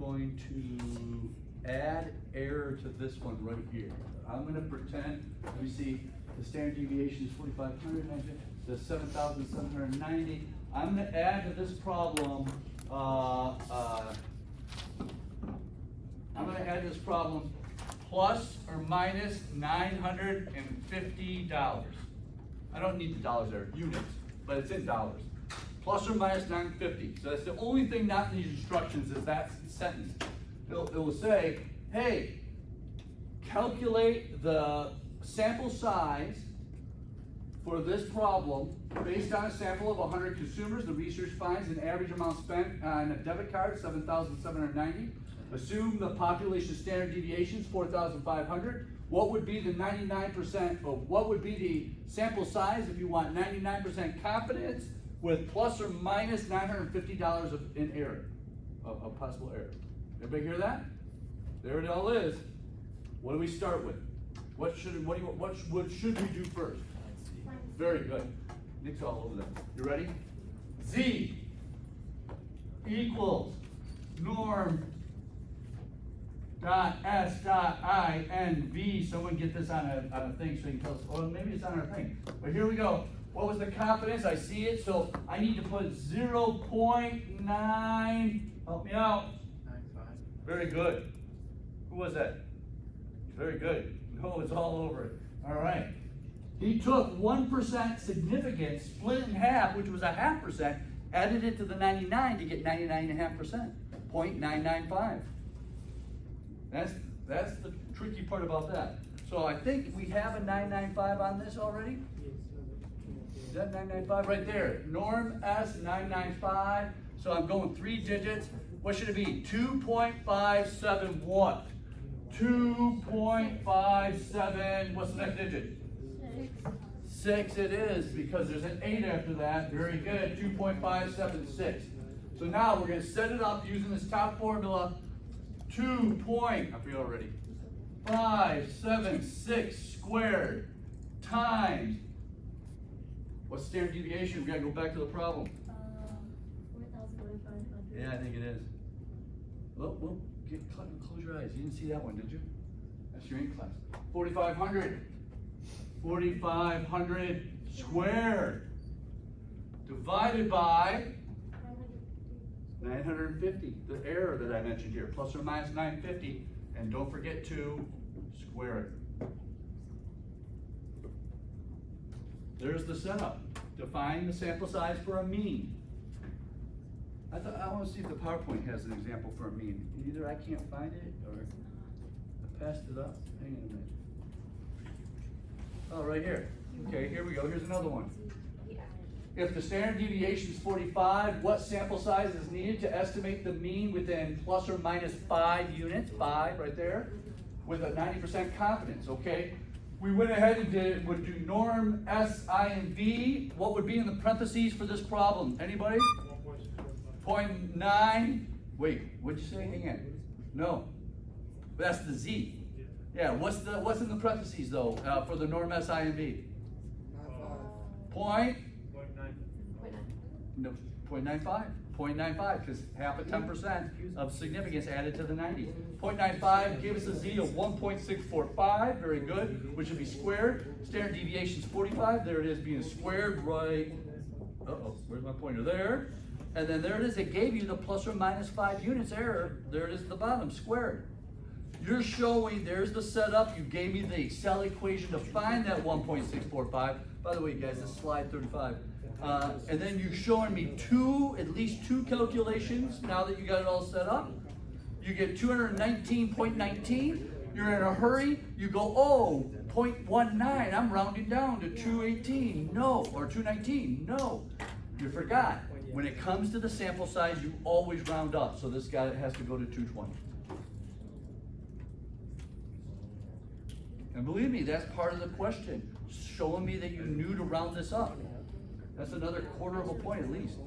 going to add error to this one right here. I'm going to pretend, let me see, the standard deviation is 4,500, the 7,790. I'm going to add to this problem, plus or minus $950. I don't need the dollars there, units, but it's in dollars. Plus or minus 950. So that's the only thing not in these instructions is that sentence. It will say, hey, calculate the sample size for this problem based on a sample of 100 consumers. The research finds an average amount spent on a debit card, 7,790. Assume the population standard deviation is 4,500. What would be the 99%, or what would be the sample size if you want 99% confidence with plus or minus $950 in error, of possible error? Everybody hear that? There it all is. What do we start with? What should we do first? Very good. Nick's all over that. You ready? Z equals NORM.S.INV. Someone get this on a thing so you can tell us. Well, maybe it's on our thing. But here we go. What was the confidence? I see it, so I need to put 0.9. Help me out. 95. Very good. Who was that? Very good. No, it's all over it. All right. He took 1% significance, split it in half, which was a 0.5%, added it to the 99 to get 99.5%, 0.995. That's the tricky part about that. So I think we have a 995 on this already. Is that 995 right there? NORM.S 995. So I'm going 3 digits. What should it be? 2.57 what? 2.57. What's the next digit? 6 it is, because there's an 8 after that. Very good. 2.576. So now we're going to set it up using this top formula. 2.576 squared times. What's standard deviation? We got to go back to the problem. 4,500. Yeah, I think it is. Well, close your eyes. You didn't see that one, did you? That's your ink class. 4,500. 4,500 squared divided by 950. The error that I mentioned here, plus or minus 950. And don't forget to square it. There's the setup. Define the sample size for a mean. I want to see if the PowerPoint has an example for a mean. Either I can't find it or I passed it up. Hang on a minute. Oh, right here. Okay, here we go. Here's another one. If the standard deviation is 45, what sample size is needed to estimate the mean within plus or minus 5 units? 5 right there. With a 90% confidence, okay? We went ahead and would do NORM.S.INV. What would be in the parentheses for this problem? Anybody? 0.9. Wait, what'd you say? Hang on. No. That's the Z. Yeah, what's in the parentheses though for the NORM.S.INV? 0.95. 0.95, because half of 10% of significance added to the 90. 0.95 gave us a Z of 1.645. Very good, which would be squared. Standard deviation is 45. There it is being squared right. Uh-oh, where's my pointer? There. And then there it is. It gave you the plus or minus 5 units error. There it is at the bottom, squared. You're showing, there's the setup. You gave me the Excel equation to find that 1.645. By the way, guys, this is slide 35. And then you're showing me at least two calculations now that you got it all set up. You get 219.19. You're in a hurry. You go, oh, 0.19. I'm rounding down to 218. No, or 219. No, you forgot. When it comes to the sample size, you always round up. So this guy has to go to 220. And believe me, that's part of the question. Showing me that you knew to round this up. That's another quarter of a point at least.